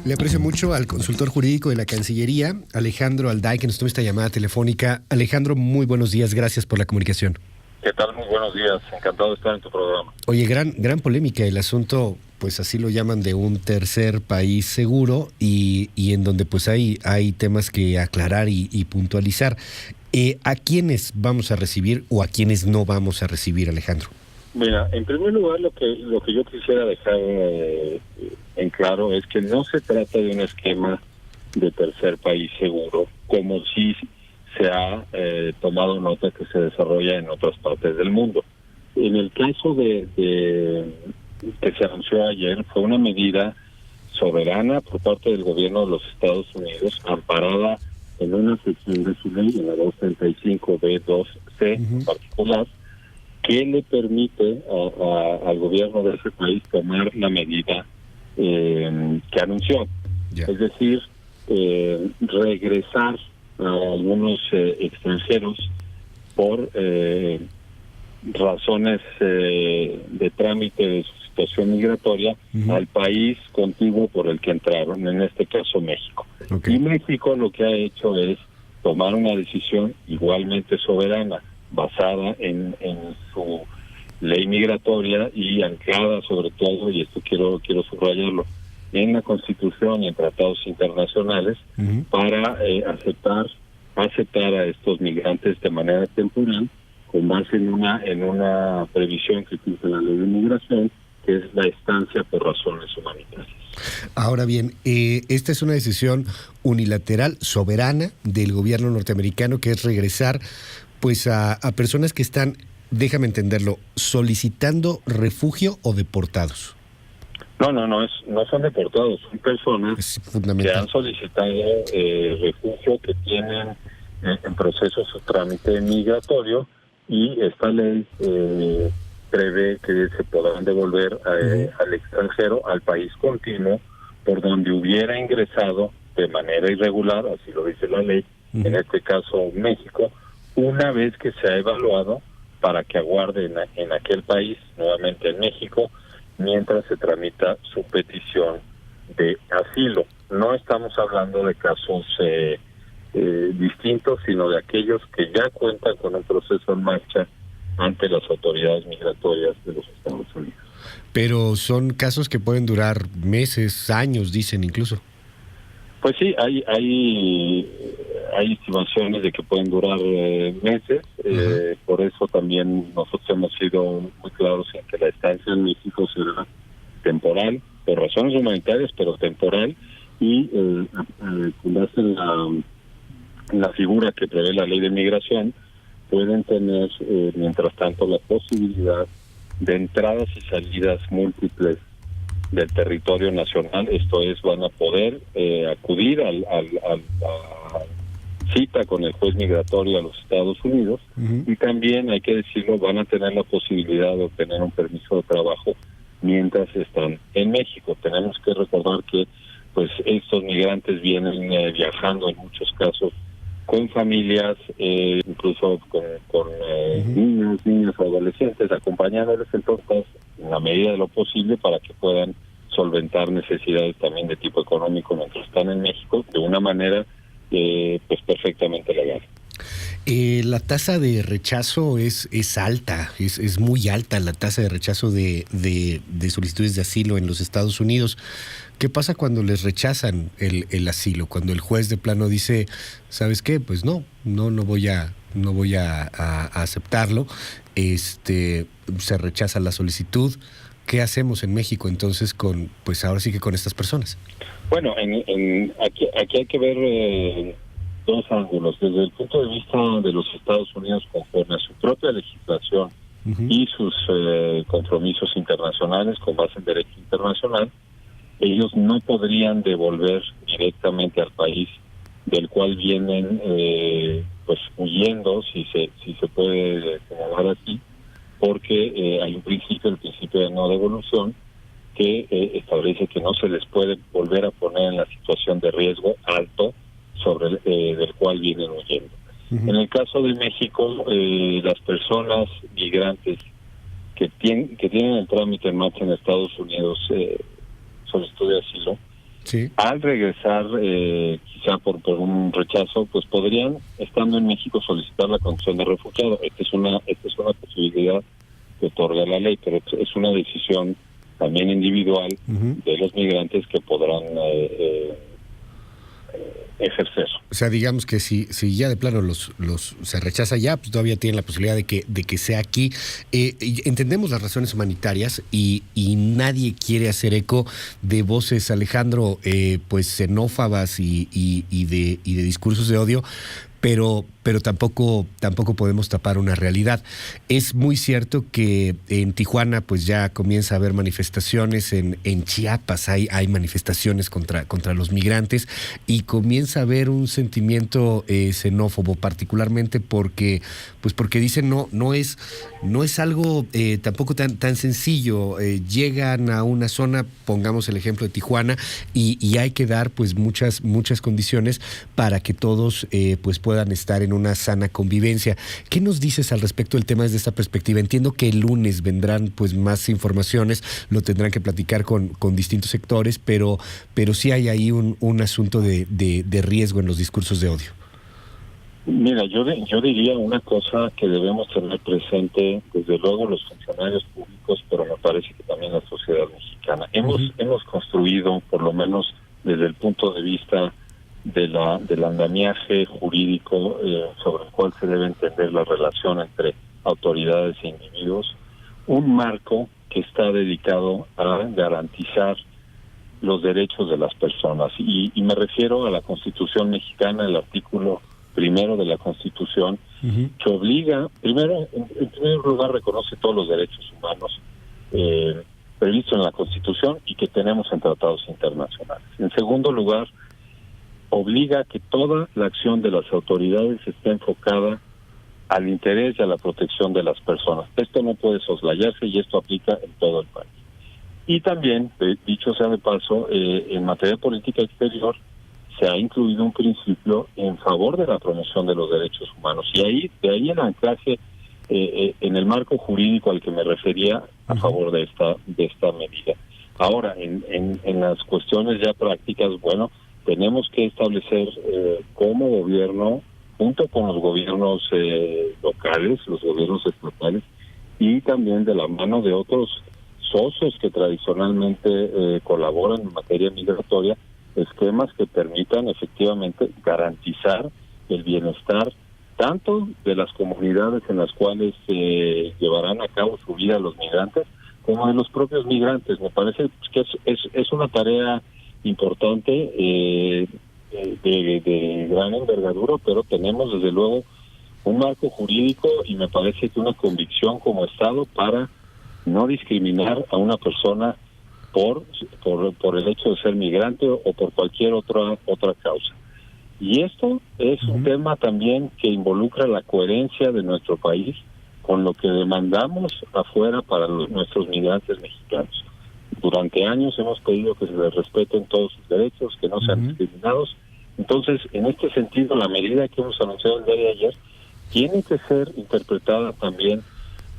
Le aprecio mucho al consultor jurídico de la Cancillería, Alejandro Alday, que nos toma esta llamada telefónica. Alejandro, muy buenos días, gracias por la comunicación. ¿Qué tal? Muy buenos días, encantado de estar en tu programa. Oye, gran polémica el asunto, pues así lo llaman, de un tercer país seguro y en donde pues hay temas que aclarar y puntualizar. ¿A quiénes vamos a recibir o a quiénes no vamos a recibir, Alejandro? Mira, en primer lugar, lo que yo quisiera dejar en claro es que no se trata de un esquema de tercer país seguro, como si se ha tomado nota que se desarrolla en otras partes del mundo. En el caso de que se anunció ayer, fue una medida soberana por parte del gobierno de los Estados Unidos, amparada en una sección de su ley, en la 235B2C en particular, que le permite al gobierno de ese país tomar la medida que anunció. Yeah. Es decir, regresar a algunos extranjeros por razones de trámite de su situación migratoria al país contiguo por el que entraron, en este caso México. Okay. Y México lo que ha hecho es tomar una decisión igualmente soberana, basada en su ley migratoria y anclada sobre todo, y esto quiero subrayarlo, en la Constitución y en tratados internacionales, para aceptar a estos migrantes de manera temporal, con base en una previsión que tiene la ley de migración, que es la estancia por razones humanitarias. Ahora bien, esta es una decisión unilateral, soberana, del gobierno norteamericano, que es regresar pues a personas que están, déjame entenderlo, solicitando refugio o deportados. No son deportados, son personas que han solicitado refugio, que tienen en proceso su trámite migratorio, y esta ley prevé que se podrán devolver al extranjero, al país continuo, por donde hubiera ingresado de manera irregular, así lo dice la ley, en este caso México, una vez que se ha evaluado para que aguarde en aquel país, nuevamente en México, mientras se tramita su petición de asilo. No estamos hablando de casos distintos, sino de aquellos que ya cuentan con un proceso en marcha ante las autoridades migratorias de los Estados Unidos. Pero son casos que pueden durar meses, años, dicen incluso. Pues sí, hay estimaciones de que pueden durar meses. Por eso también nosotros hemos sido muy claros en que la estancia en México será temporal, por razones humanitarias, pero temporal, y con base en la figura que prevé la ley de migración, pueden tener mientras tanto la posibilidad de entradas y salidas múltiples del territorio nacional. Esto es, van a poder acudir a cita con el juez migratorio a los Estados Unidos, y también, hay que decirlo, van a tener la posibilidad de obtener un permiso de trabajo mientras están en México. Tenemos que recordar que pues estos migrantes vienen viajando en muchos casos con familias, incluso con niñas o adolescentes, acompañándoles, entonces, en la medida de lo posible, para que puedan solventar necesidades también de tipo económico mientras están en México, de una manera pues perfectamente legal. La tasa de rechazo es alta, es muy alta la tasa de rechazo de solicitudes de asilo en los Estados Unidos. ¿Qué pasa cuando les rechazan el asilo? Cuando el juez de plano dice, ¿sabes qué? Pues no voy a aceptarlo. Se rechaza la solicitud. ¿Qué hacemos en México entonces pues ahora sí que con estas personas? Bueno, aquí hay que ver dos ángulos. Desde el punto de vista de los Estados Unidos, conforme a su propia legislación y sus compromisos internacionales con base en derecho internacional, ellos no podrían devolver directamente al país del cual vienen pues huyendo, si se puede llamar así, porque hay un principio, el principio de no devolución, que establece que no se les puede volver a poner en la situación de riesgo alto sobre del cual vienen huyendo. En el caso de México, las personas migrantes que tienen el trámite en marcha en Estados Unidos, solicitud de asilo, Sí. Al regresar, quizá por un rechazo, pues podrían, estando en México, solicitar la condición de refugiado. Esta es una posibilidad que otorga la ley, pero es una decisión también individual de los migrantes que podrán ejercer. O sea, digamos que si ya de plano los se rechaza ya, pues todavía tienen la posibilidad de que sea aquí. Y entendemos las razones humanitarias y nadie quiere hacer eco de voces, Alejandro, pues xenófobas y de discursos de odio, pero tampoco podemos tapar una realidad. Es muy cierto que en Tijuana pues ya comienza a haber manifestaciones, en Chiapas hay manifestaciones contra los migrantes y comienza a haber un sentimiento xenófobo, particularmente porque dicen no es algo tampoco tan sencillo. Llegan a una zona, pongamos el ejemplo de Tijuana, y hay que dar pues muchas condiciones para que todos pues puedan estar en una sana convivencia. ¿Qué nos dices al respecto del tema desde esta perspectiva? Entiendo que el lunes vendrán pues más informaciones, lo tendrán que platicar con distintos sectores, pero sí hay ahí un asunto de riesgo en los discursos de odio. Mira, yo diría una cosa que debemos tener presente, desde luego los funcionarios públicos, pero me parece que también la sociedad mexicana. Hemos construido, por lo menos desde el punto de vista del andamiaje jurídico sobre el cual se debe entender la relación entre autoridades e individuos, un marco que está dedicado a garantizar los derechos de las personas. Y me refiero a la Constitución mexicana, el artículo 1 de la Constitución, que obliga, en primer lugar, reconoce todos los derechos humanos previstos en la Constitución y que tenemos en tratados internacionales. En segundo lugar, obliga a que toda la acción de las autoridades esté enfocada al interés y a la protección de las personas. Esto no puede soslayarse y esto aplica en todo el país. Y también, dicho sea de paso, en materia de política exterior se ha incluido un principio en favor de la promoción de los derechos humanos. Y de ahí el anclaje en el marco jurídico al que me refería a favor de esta medida. Ahora, en las cuestiones ya prácticas, bueno, tenemos que establecer como gobierno, junto con los gobiernos locales, los gobiernos estatales, y también de la mano de otros socios que tradicionalmente colaboran en materia migratoria, esquemas que permitan efectivamente garantizar el bienestar tanto de las comunidades en las cuales llevarán a cabo su vida los migrantes, como de los propios migrantes. Me parece que es una tarea importante de gran envergadura, pero tenemos desde luego un marco jurídico y me parece que una convicción como Estado para no discriminar a una persona por el hecho de ser migrante o por cualquier otra causa. Y esto es un tema también que involucra la coherencia de nuestro país con lo que demandamos afuera para nuestros migrantes mexicanos. Durante años hemos pedido que se les respeten todos sus derechos, que no sean discriminados. Entonces, en este sentido, la medida que hemos anunciado el día de ayer tiene que ser interpretada también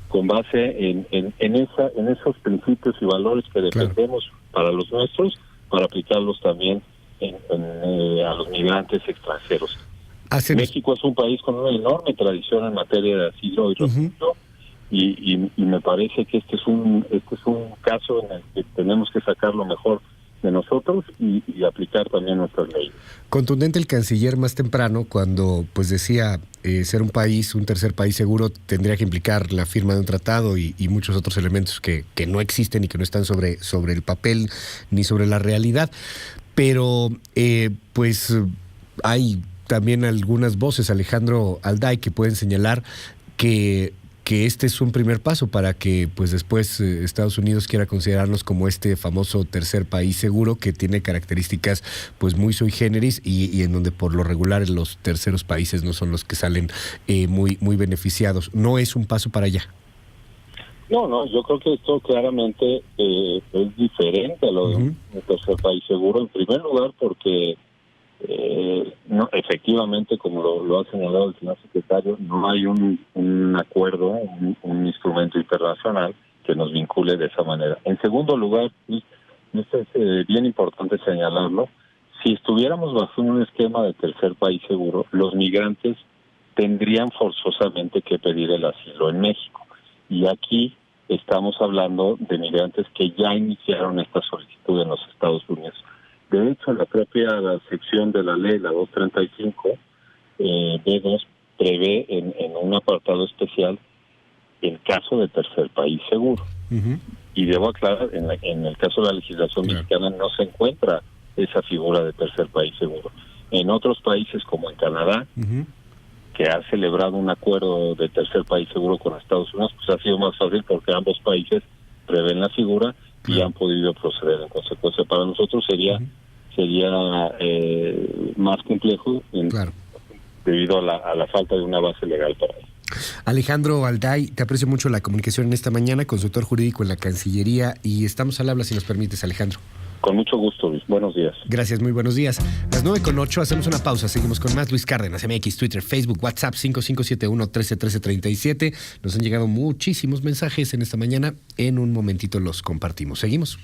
con base en esos principios y valores que defendemos para los nuestros, para aplicarlos también a los migrantes extranjeros. México es un país con una enorme tradición en materia de asilo y refugio, y me parece que este es un caso en el que tenemos que sacar lo mejor de nosotros y aplicar también nuestras leyes. Contundente el canciller más temprano cuando pues decía ser un tercer país seguro tendría que implicar la firma de un tratado y muchos otros elementos que no existen y que no están sobre el papel ni sobre la realidad. Pero pues hay también algunas voces, Alejandro Alday, que pueden señalar que este es un primer paso para que pues después Estados Unidos quiera considerarnos como este famoso tercer país seguro que tiene características pues muy sui generis y en donde por lo regular los terceros países no son los que salen muy beneficiados. ¿No es un paso para allá? No, yo creo que esto claramente es diferente a lo de un tercer país seguro, en primer lugar porque no, efectivamente, como lo ha señalado el señor secretario, no hay un acuerdo, un instrumento internacional que nos vincule de esa manera. En segundo lugar, esto es bien importante señalarlo, si estuviéramos bajo un esquema de tercer país seguro, los migrantes tendrían forzosamente que pedir el asilo en México. Y aquí estamos hablando de migrantes que ya iniciaron esta solicitud en los Estados Unidos. De hecho, la propia sección de la ley, la 235, B2, prevé en un apartado especial el caso de tercer país seguro. Uh-huh. Y debo aclarar, en el caso de la legislación mexicana no se encuentra esa figura de tercer país seguro. En otros países, como en Canadá, uh-huh, que ha celebrado un acuerdo de tercer país seguro con Estados Unidos, pues ha sido más fácil porque ambos países prevén la figura y han podido proceder en consecuencia. Para nosotros sería más complejo debido a la falta de una base legal para eso. Alejandro Alday, te aprecio mucho la comunicación en esta mañana, consultor jurídico en la Cancillería, y estamos al habla si nos permites, Alejandro. Con mucho gusto, Luis. Buenos días. Gracias, muy buenos días. Las 9:08, hacemos una pausa, seguimos con más. Luis Cárdenas, MX, Twitter, Facebook, WhatsApp, 5571-131337. Nos han llegado muchísimos mensajes en esta mañana, en un momentito los compartimos. Seguimos.